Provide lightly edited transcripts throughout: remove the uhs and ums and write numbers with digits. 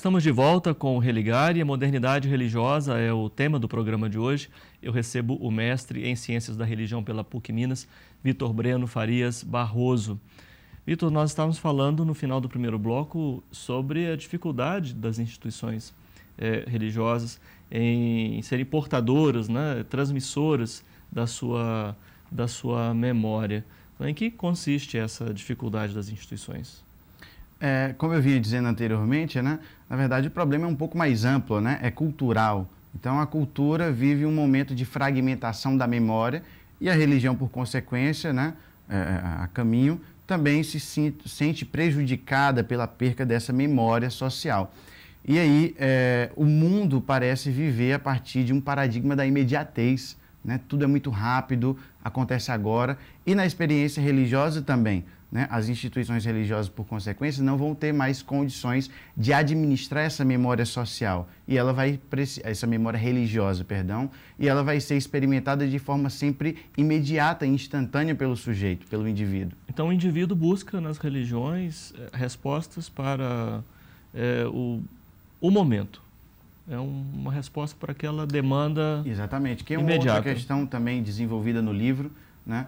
Estamos de volta com o Religar e a modernidade religiosa é o tema do programa de hoje. Eu recebo o mestre em Ciências da Religião pela PUC Minas, Vitor Breno Farias Barroso. Vitor, nós estávamos falando no final do primeiro bloco sobre a dificuldade das instituições religiosas em serem portadoras, né, transmissoras da sua memória. Então, em que consiste essa dificuldade das instituições? Como eu vinha dizendo anteriormente, né, na verdade o problema é um pouco mais amplo, né, é cultural. Então a cultura vive um momento de fragmentação da memória e a religião, por consequência, né, a caminho, também se sente prejudicada pela perca dessa memória social. E aí o mundo parece viver a partir de um paradigma da imediatez, né? Tudo é muito rápido, acontece agora. E na experiência religiosa também, né? As instituições religiosas, por consequência, não vão ter mais condições de administrar essa memória social. E ela essa memória religiosa, perdão, e ela vai ser experimentada de forma sempre imediata e instantânea pelo sujeito, pelo indivíduo. Então o indivíduo busca nas religiões respostas para o momento. É uma resposta para aquela demanda. Exatamente, que é uma imediata. outra questão também desenvolvida no livro, né?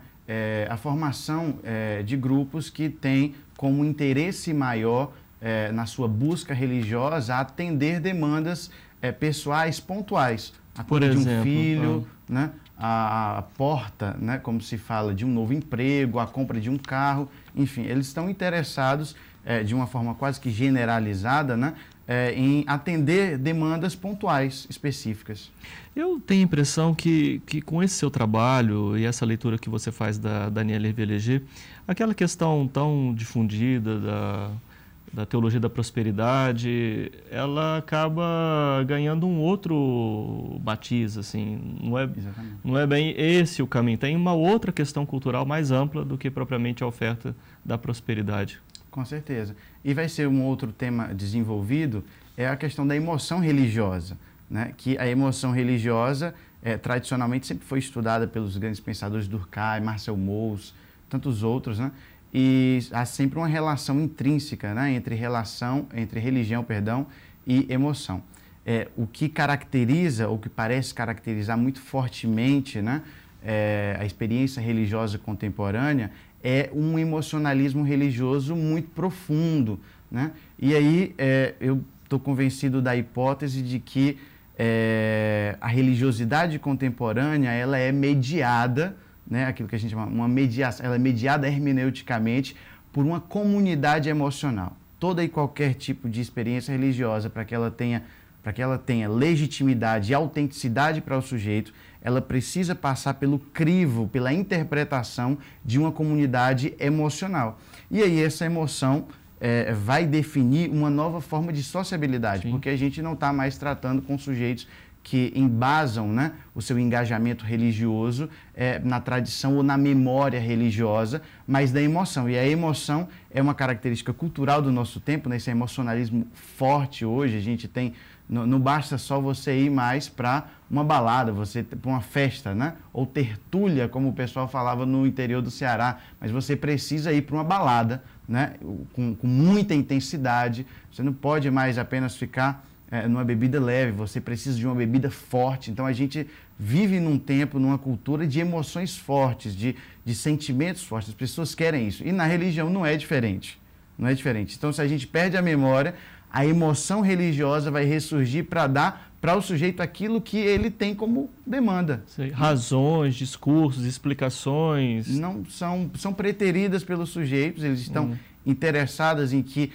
A formação de grupos que têm como interesse maior na sua busca religiosa atender demandas pessoais pontuais. A cura de um filho, né? A porta, né? Como se fala, de um novo emprego, a compra de um carro, enfim, eles estão interessados de uma forma quase que generalizada, né? Em atender demandas pontuais, específicas. Eu tenho a impressão que com esse seu trabalho e essa leitura que você faz da Daniela Hervé-Léger, aquela questão tão difundida da teologia da prosperidade, ela acaba ganhando um outro matiz, assim, não é bem esse o caminho. Tem uma outra questão cultural mais ampla do que propriamente a oferta da prosperidade. Com certeza. E vai ser um outro tema desenvolvido, é a questão da emoção religiosa, né? Que a emoção religiosa, tradicionalmente, sempre foi estudada pelos grandes pensadores Durkheim, Marcel Mauss, tantos outros, né? E há sempre uma relação intrínseca, né? entre religião, e emoção. O que caracteriza, ou que parece caracterizar muito fortemente, né? A experiência religiosa contemporânea é um emocionalismo religioso muito profundo, né? E aí eu estou convencido da hipótese de que a religiosidade contemporânea ela é mediada, né? Aquilo que a gente chama uma mediação, ela é mediada hermeneuticamente por uma comunidade emocional. Toda e qualquer tipo de experiência religiosa, para que ela tenha legitimidade e autenticidade para o sujeito, ela precisa passar pelo crivo, pela interpretação de uma comunidade emocional. E aí essa emoção vai definir uma nova forma de sociabilidade, Sim. Porque a gente não está mais tratando com sujeitos que embasam, né, o seu engajamento religioso na tradição ou na memória religiosa, mas da emoção. E a emoção é uma característica cultural do nosso tempo, né? Esse emocionalismo forte hoje, a gente tem... Não basta só você ir mais para uma balada, para uma festa, né? Ou tertúlia, como o pessoal falava no interior do Ceará, mas você precisa ir para uma balada, né? Com muita intensidade. Você não pode mais apenas ficar numa bebida leve, você precisa de uma bebida forte. Então a gente vive num tempo, numa cultura de emoções fortes, de sentimentos fortes. As pessoas querem isso. E na religião não é diferente. Não é diferente. Então se a gente perde a memória, a emoção religiosa vai ressurgir para dar para o sujeito aquilo que ele tem como demanda. Sei, razões, discursos, explicações. Não são preteridas pelos sujeitos, eles estão interessados em que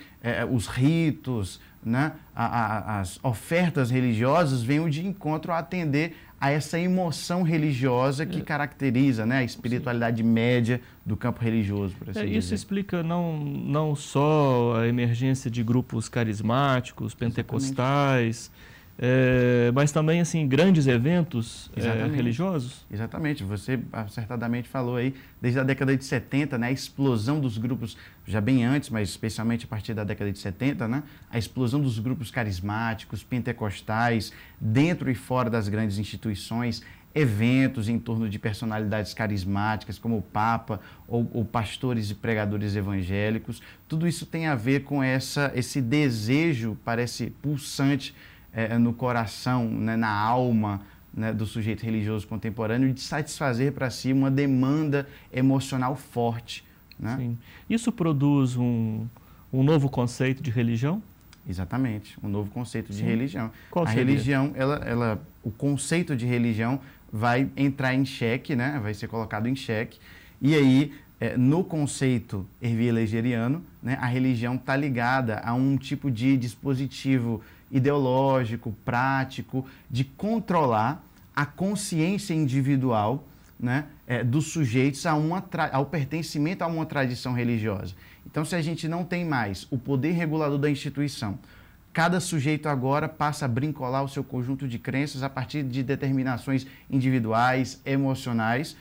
os ritos, né, as ofertas religiosas venham de encontro a atender a essa emoção religiosa que caracteriza, né, a espiritualidade média do campo religioso, por assim dizer. Isso explica não só a emergência de grupos carismáticos, pentecostais, mas também assim, grandes eventos religiosos? Exatamente, você acertadamente falou aí, desde a década de 70, né, a explosão dos grupos, já bem antes, mas especialmente a partir da década de 70, né, a explosão dos grupos carismáticos, pentecostais, dentro e fora das grandes instituições, eventos em torno de personalidades carismáticas, como o Papa, ou pastores e pregadores evangélicos. Tudo isso tem a ver com esse desejo, parece pulsante no coração, né, na alma, né, do sujeito religioso contemporâneo, de satisfazer para si uma demanda emocional forte. Né? Sim. Isso produz um novo conceito de religião? Exatamente, um novo conceito de religião. Qual seria? A religião, o conceito de religião vai entrar em xeque, né? Vai ser colocado em xeque. E aí, no conceito hervilegeriano, né, a religião está ligada a um tipo de dispositivo ideológico, prático, de controlar a consciência individual, né, dos sujeitos ao pertencimento a uma tradição religiosa. Então, se a gente não tem mais o poder regulador da instituição, cada sujeito agora passa a brincolar o seu conjunto de crenças a partir de determinações individuais, emocionais.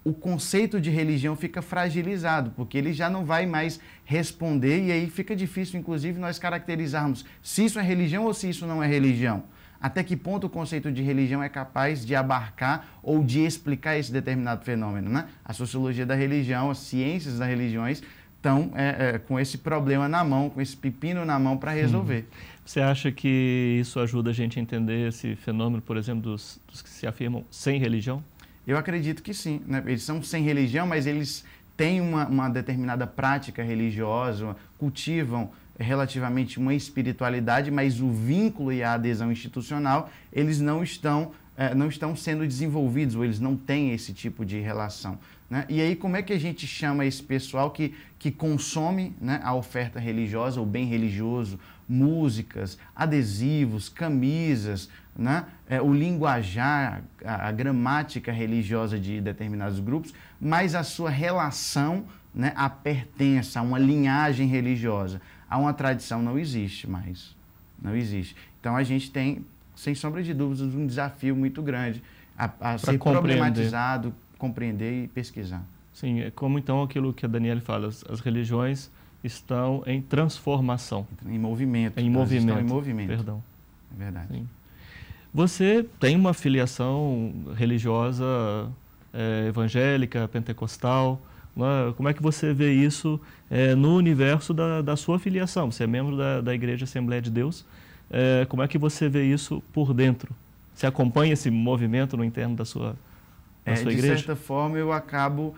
O conceito de religião fica fragilizado, porque ele já não vai mais responder, e aí fica difícil, inclusive, nós caracterizarmos se isso é religião ou se isso não é religião. Até que ponto o conceito de religião é capaz de abarcar ou de explicar esse determinado fenômeno, né? A sociologia da religião, as ciências das religiões estão com esse problema na mão, com esse pepino na mão para resolver. Você acha que isso ajuda a gente a entender esse fenômeno, por exemplo, dos que se afirmam sem religião? Eu acredito que sim, né? Eles são sem religião, mas eles têm uma determinada prática religiosa, cultivam relativamente uma espiritualidade, mas o vínculo e a adesão institucional, eles não estão sendo desenvolvidos, ou eles não têm esse tipo de relação. Né? E aí, como é que a gente chama esse pessoal que consome, né, a oferta religiosa, o bem religioso, músicas, adesivos, camisas, né, o linguajar, a gramática religiosa de determinados grupos, mas a sua relação, né, a pertença a uma linhagem religiosa, a uma tradição, não existe mais. Não existe. Então, a gente tem, sem sombra de dúvidas, um desafio muito grande a ser problematizado, compreender e pesquisar. Sim, é como então aquilo que a Daniele fala, as religiões estão em transformação. Em movimento. Em movimento. Estão em movimento. Perdão. É verdade. Sim. Você tem uma filiação religiosa evangélica, pentecostal. Né? Como é que você vê isso no universo da sua filiação? Você é membro da Igreja Assembleia de Deus. Como é que você vê isso por dentro? Você acompanha esse movimento no interno da sua igreja? De certa forma, eu acabo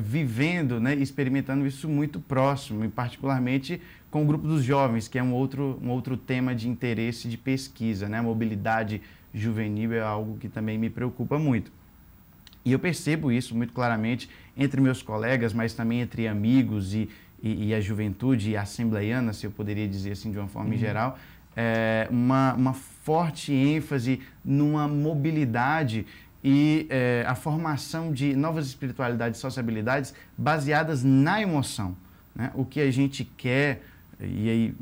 vivendo, né, experimentando isso muito próximo, e particularmente com o grupo dos jovens, que é um outro tema de interesse de pesquisa. Né? A mobilidade juvenil é algo que também me preocupa muito. E eu percebo isso muito claramente entre meus colegas, mas também entre amigos e a juventude assembleiana, se eu poderia dizer assim de uma forma geral, uma forte ênfase numa mobilidade e a formação de novas espiritualidades e sociabilidades baseadas na emoção. Né? O que a gente quer, e aí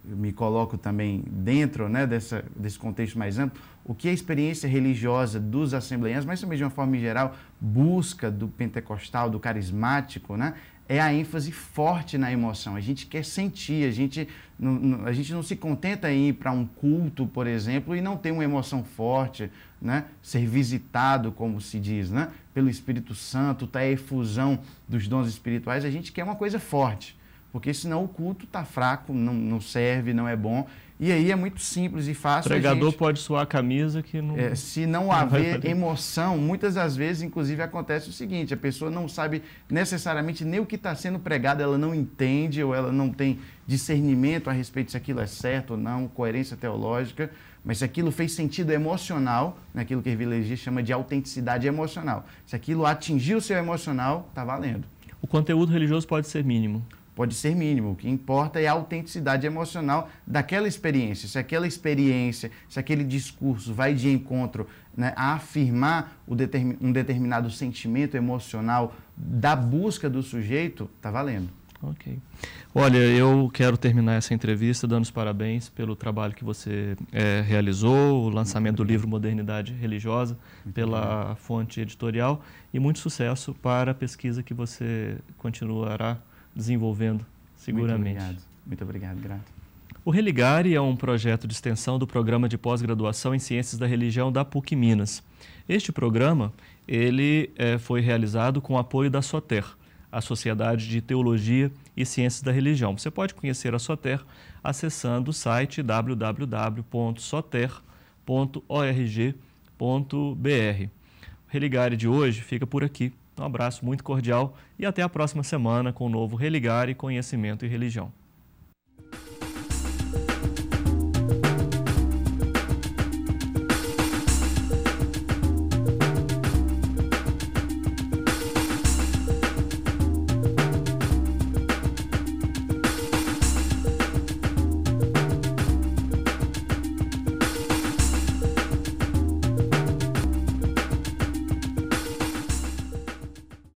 eu me coloco também dentro, né, desse contexto mais amplo, o que a experiência religiosa dos assembleianos, mas também de uma forma geral, busca do pentecostal, do carismático, né, é a ênfase forte na emoção. A gente quer sentir, a gente não se contenta em ir para um culto, por exemplo, e não ter uma emoção forte, né, ser visitado, como se diz, né, pelo Espírito Santo, tá a efusão dos dons espirituais. A gente quer uma coisa forte, porque senão o culto está fraco, não serve, não é bom. E aí é muito simples e fácil. O pregador pode suar a camisa que não... se não haver emoção, muitas das vezes, inclusive, acontece o seguinte: a pessoa não sabe necessariamente nem o que está sendo pregado, ela não entende, ou ela não tem discernimento a respeito se aquilo é certo ou não, coerência teológica, mas se aquilo fez sentido emocional, naquilo que a Hervilegia chama de autenticidade emocional. Se aquilo atingiu o seu emocional, está valendo. O conteúdo religioso pode ser mínimo. Pode ser mínimo. O que importa é a autenticidade emocional daquela experiência. Se aquela experiência, se aquele discurso vai de encontro, né, a afirmar um determinado sentimento emocional da busca do sujeito, está valendo. Ok. Olha, eu quero terminar essa entrevista dando os parabéns pelo trabalho que você realizou, o lançamento do livro Modernidade Religiosa, pela Fonte Editorial, e muito sucesso para a pesquisa que você continuará desenvolvendo seguramente. Muito obrigado, grato. O Religare é um projeto de extensão do Programa de Pós-Graduação em Ciências da Religião da PUC Minas. Este programa ele foi realizado com o apoio da SOTER, a Sociedade de Teologia e Ciências da Religião. Você pode conhecer a SOTER acessando o site www.soter.org.br. O Religare de hoje fica por aqui. Um abraço muito cordial e até a próxima semana com o novo Religare, Conhecimento e Religião.